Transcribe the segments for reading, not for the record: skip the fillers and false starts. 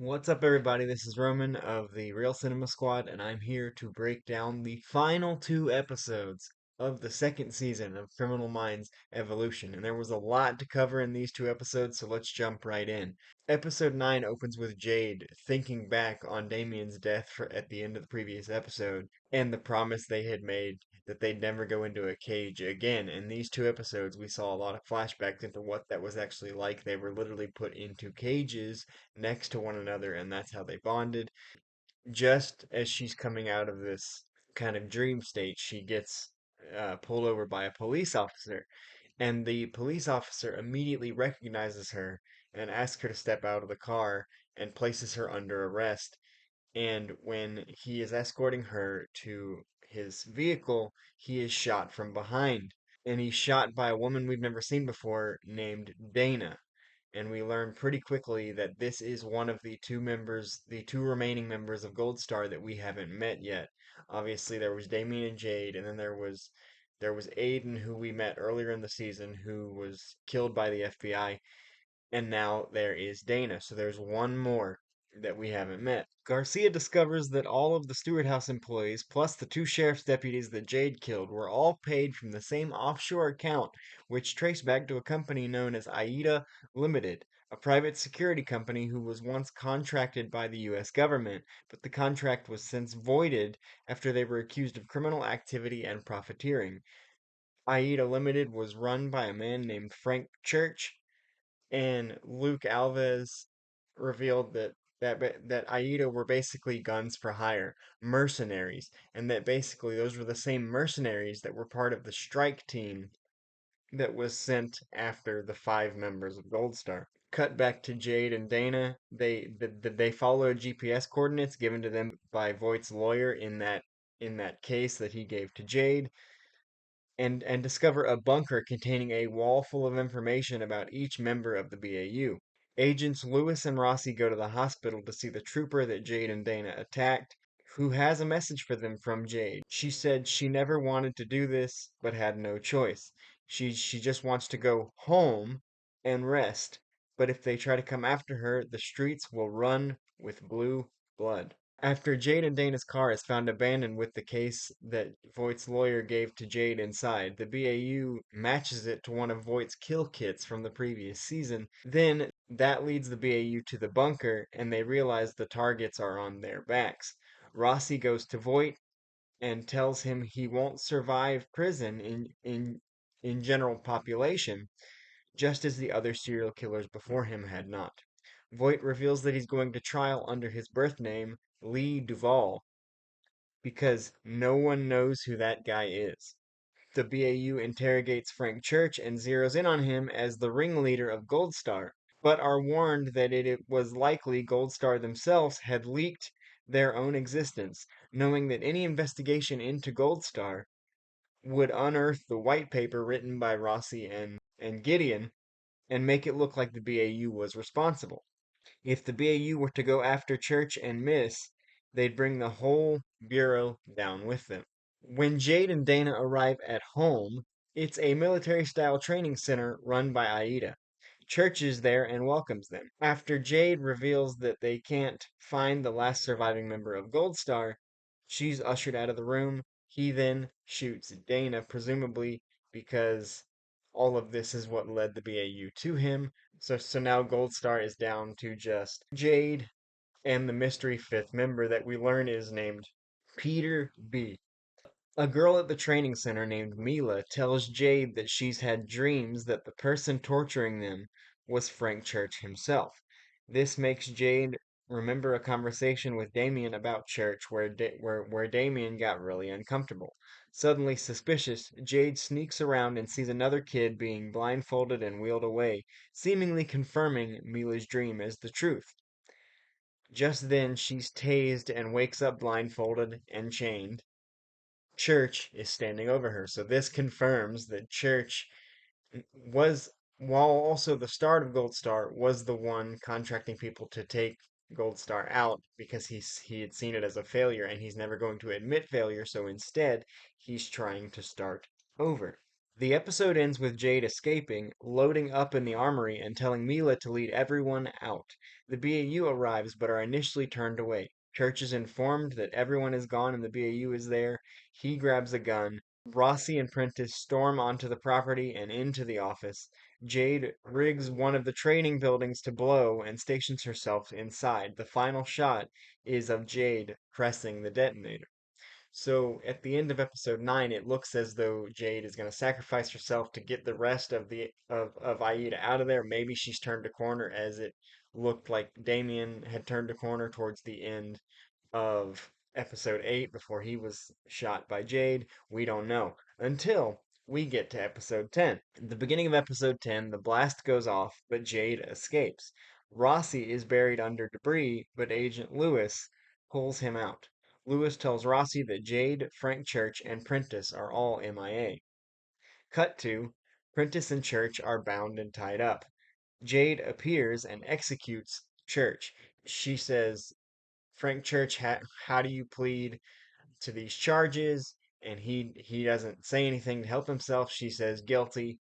What's up, everybody? This is Roman of the Real Cinema Squad, and I'm here to break down the final two episodes of the second season of Criminal Minds Evolution. And there was a lot to cover in these two episodes, so let's jump right in. Episode 9 opens with Jade thinking back on Damien's death at the end of the previous episode and the promise they had made that they'd never go into a cage again. In these two episodes, we saw a lot of flashbacks into what that was actually like. They were literally put into cages next to one another, and that's how they bonded. Just as she's coming out of this kind of dream state, she gets pulled over by a police officer, and the police officer immediately recognizes her and asks her to step out of the car and places her under arrest. And when he is escorting her to his vehicle, he is shot from behind. And he's shot by a woman we've never seen before named Dana, and we learn pretty quickly that this is one of the two remaining members of Gold Star that we haven't met yet. Obviously, there was Damien and Jade, and then there was Aiden, who we met earlier in the season, who was killed by the FBI, and now there is Dana. So there's one more that we haven't met. Garcia discovers that all of the Stewart House employees, plus the two sheriff's deputies that Jade killed, were all paid from the same offshore account, which traced back to a company known as AIDA Limited, a private security company who was once contracted by the US government, but the contract was since voided after they were accused of criminal activity and profiteering. AIDA Limited was run by a man named Frank Church, and Luke Alves revealed that AIDA were basically guns for hire, mercenaries, and that basically those were the same mercenaries that were part of the strike team that was sent after the five members of Gold Star. Cut back to Jade and Dana. They followed GPS coordinates given to them by Voight's lawyer in that case that he gave to Jade, and discover a bunker containing a wall full of information about each member of the BAU. Agents Lewis and Rossi go to the hospital to see the trooper that Jade and Dana attacked, who has a message for them from Jade. She said she never wanted to do this, but had no choice. She just wants to go home and rest, but if they try to come after her, the streets will run with blue blood. After Jade and Dana's car is found abandoned with the case that Voight's lawyer gave to Jade inside, the BAU matches it to one of Voight's kill kits from the previous season. Then that leads the BAU to the bunker, and they realize the targets are on their backs. Rossi goes to Voight and tells him he won't survive prison in general population, just as the other serial killers before him had not. Voight reveals that he's going to trial under his birth name, Lee Duval, because no one knows who that guy is. The BAU interrogates Frank Church and zeroes in on him as the ringleader of Gold Star, but are warned that it was likely Gold Star themselves had leaked their own existence, knowing that any investigation into Gold Star would unearth the white paper written by Rossi and Gideon and make it look like the BAU was responsible. If the BAU were to go after Church and Miss, they'd bring the whole Bureau down with them. When Jade and Dana arrive at home, it's a military style training center run by Aida. Church is there and welcomes them. After Jade reveals that they can't find the last surviving member of Gold Star, she's ushered out of the room. He then shoots Dana, presumably because all of this is what led the BAU to him. So now Gold Star is down to just Jade and the mystery fifth member that we learn is named Peter B. A girl at the training center named Mila tells Jade that she's had dreams that the person torturing them was Frank Church himself. This makes Jade remember a conversation with Damien about Church where Damien got really uncomfortable. Suddenly suspicious, Jade sneaks around and sees another kid being blindfolded and wheeled away, seemingly confirming Mila's dream as the truth. Just then she's tased and wakes up blindfolded and chained. Church is standing over her. So this confirms that Church was, while also the start of Gold Star, was the one contracting people to take Gold Star out because he had seen it as a failure and he's never going to admit failure. So instead, he's trying to start over. The episode ends with Jade escaping, loading up in the armory, and telling Mila to lead everyone out. The BAU arrives but are initially turned away. Church is informed that everyone is gone and the BAU is there. He grabs a gun. Rossi and Prentice storm onto the property and into the office. Jade rigs one of the training buildings to blow and stations herself inside. The final shot is of Jade pressing the detonator. So at the end of episode 9, it looks as though Jade is going to sacrifice herself to get the rest of Aida out of there. Maybe she's turned a corner, as it looked like Damien had turned a corner towards the end of episode 8 before he was shot by Jade. We don't know until we get to episode 10. At the beginning of episode 10, the blast goes off, but Jade escapes. Rossi is buried under debris, but Agent Lewis pulls him out. Lewis tells Rossi that Jade, Frank Church, and Prentice are all MIA. Cut to Prentice and Church are bound and tied up. Jade appears and executes Church. She says, Frank Church, how do you plead to these charges? And he doesn't say anything to help himself. She says guilty,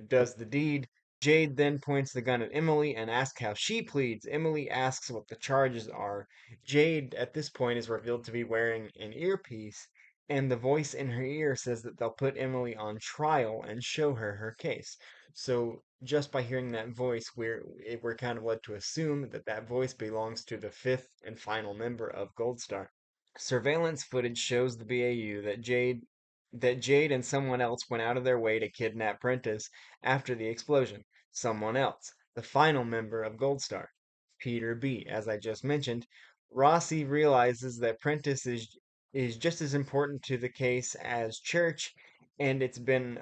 does the deed. Jade then points the gun at Emily and asks how she pleads. Emily asks what the charges are. Jade, at this point, is revealed to be wearing an earpiece, and the voice in her ear says that they'll put Emily on trial and show her her case. So, just by hearing that voice, we're kind of led to assume that that voice belongs to the fifth and final member of Gold Star. Surveillance footage shows the BAU that Jade and someone else went out of their way to kidnap Prentice after the explosion. Someone else, the final member of Gold Star, Peter B. As I just mentioned, Rossi realizes that Prentice is just as important to the case as Church, and it's been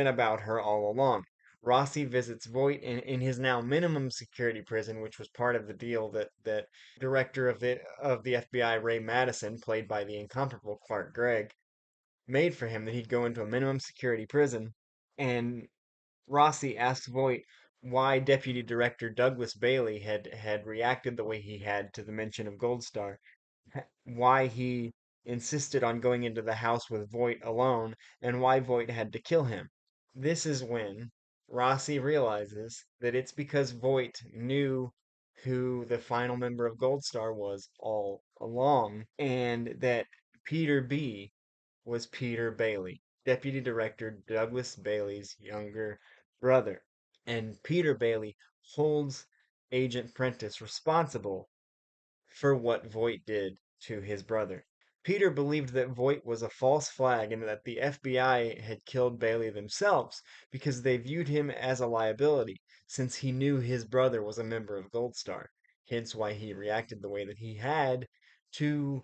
about her all along. Rossi visits Voight in his now minimum security prison, which was part of the deal that director of the FBI, Ray Madison, played by the incomparable Clark Gregg, made for him, that he'd go into a minimum security prison. And Rossi asks Voight why Deputy Director Douglas Bailey had reacted the way he had to the mention of Gold Star, why he insisted on going into the house with Voight alone, and why Voight had to kill him. This is when Rossi realizes that it's because Voight knew who the final member of Gold Star was all along, and that Peter B was Peter Bailey, Deputy Director Douglas Bailey's younger brother. And Peter Bailey holds Agent Prentice responsible for what Voight did to his brother. Peter believed that Voight was a false flag and that the FBI had killed Bailey themselves because they viewed him as a liability, since he knew his brother was a member of Gold Star, hence why he reacted the way that he had to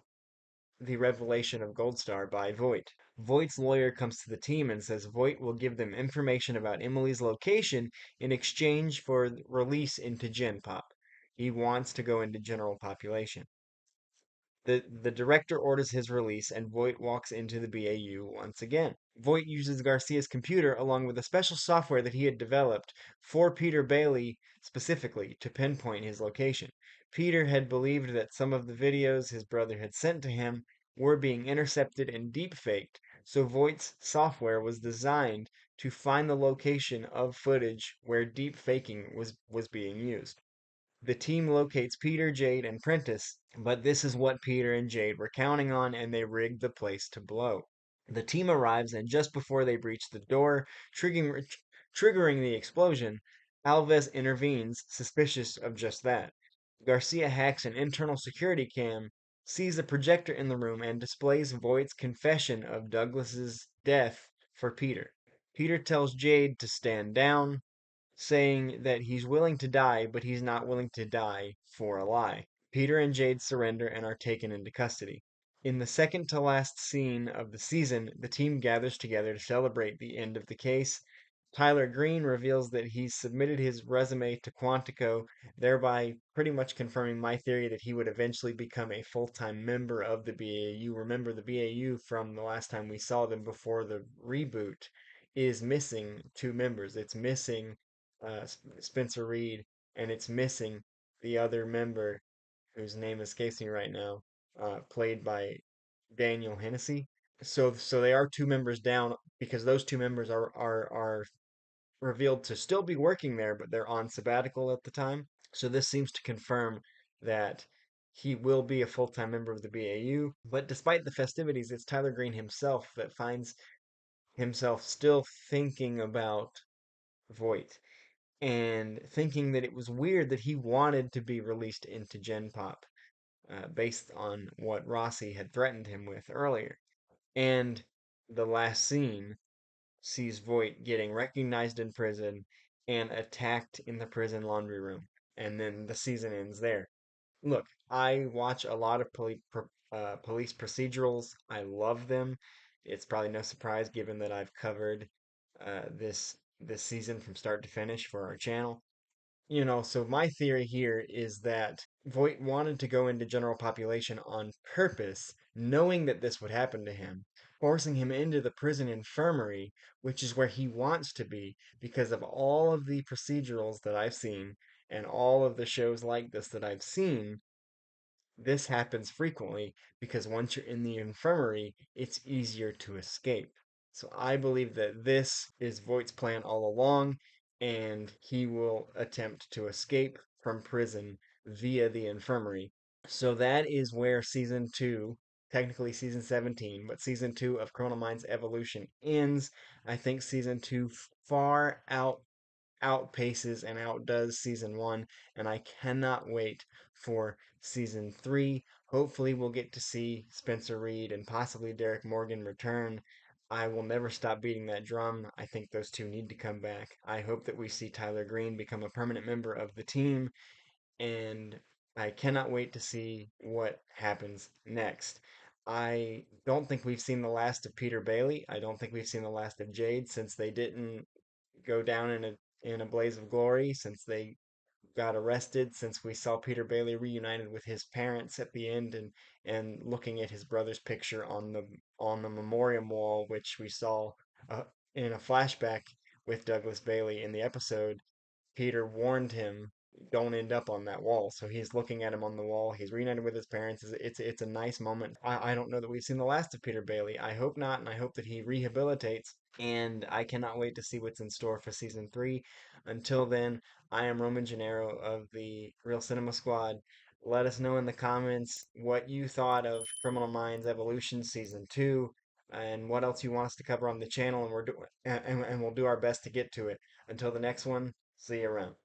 the revelation of Gold Star by Voight. Voight's lawyer comes to the team and says Voight will give them information about Emily's location in exchange for release into Gen Pop. He wants to go into general population. The director orders his release, and Voight walks into the BAU once again. Voight uses Garcia's computer along with a special software that he had developed for Peter Bailey specifically to pinpoint his location. Peter had believed that some of the videos his brother had sent to him were being intercepted and deepfaked, so Voight's software was designed to find the location of footage where deepfaking was being used. The team locates Peter, Jade, and Prentice, but this is what Peter and Jade were counting on, and they rigged the place to blow. The team arrives, and just before they breach the door, triggering the explosion, Alves intervenes, suspicious of just that. Garcia hacks an internal security cam, sees a projector in the room, and displays Voight's confession of Douglas's death for Peter. Peter tells Jade to stand down, saying that he's willing to die, but he's not willing to die for a lie. Peter and Jade surrender and are taken into custody. In the second to last scene of the season, the team gathers together to celebrate the end of the case. Tyler Green reveals that he's submitted his resume to Quantico, thereby pretty much confirming my theory that he would eventually become a full-time member of the BAU. Remember, the BAU from the last time we saw them before the reboot is missing two members. It's missing Spencer Reed, and it's missing the other member whose name escapes me right now, played by Daniel Hennessy. So they are two members down because those two members are revealed to still be working there, but they're on sabbatical at the time. So this seems to confirm that he will be a full-time member of the BAU. But despite the festivities, it's Tyler Green himself that finds himself still thinking about Voight and thinking that it was weird that he wanted to be released into Gen Pop, based on what Rossi had threatened him with earlier. And the last scene sees Voight getting recognized in prison and attacked in the prison laundry room. And then the season ends there. Look, I watch a lot of police procedurals. I love them. It's probably no surprise given that I've covered this season from start to finish for our channel. So my theory here is that Voight wanted to go into general population on purpose, knowing that this would happen to him, forcing him into the prison infirmary, which is where he wants to be because of all of the procedurals that I've seen and all of the shows like this that I've seen. This happens frequently because once you're in the infirmary, it's easier to escape. So I believe that this is Voight's plan all along, and he will attempt to escape from prison via the infirmary. So that is where season 2, technically season 17, but season 2 of Criminal Minds Evolution ends. I think season 2 far outpaces and outdoes season 1, and I cannot wait for season 3. Hopefully, we'll get to see Spencer Reed and possibly Derek Morgan return. I will never stop beating that drum. I think those two need to come back. I hope that we see Tyler Green become a permanent member of the team, and I cannot wait to see what happens next. I don't think we've seen the last of Peter Bailey. I don't think we've seen the last of Jade since they didn't go down in a blaze of glory, since they got arrested, since we saw Peter Bailey reunited with his parents at the end, and looking at his brother's picture on the memorial wall, which we saw uh, in a flashback with Douglas Bailey in the episode. Peter warned him, don't end up on that wall. So he's looking at him on the wall. He's reunited with his parents. It's a nice moment. I don't know that we've seen the last of Peter Bailey. I hope not, and I hope that he rehabilitates. And I cannot wait to see what's in store for season 3. Until then, I am Roman Gennaro of the Real Cinema Squad. Let us know in the comments what you thought of Criminal Minds Evolution season 2 and what else you want us to cover on the channel, and we'll do our best to get to it. Until the next one, see you around.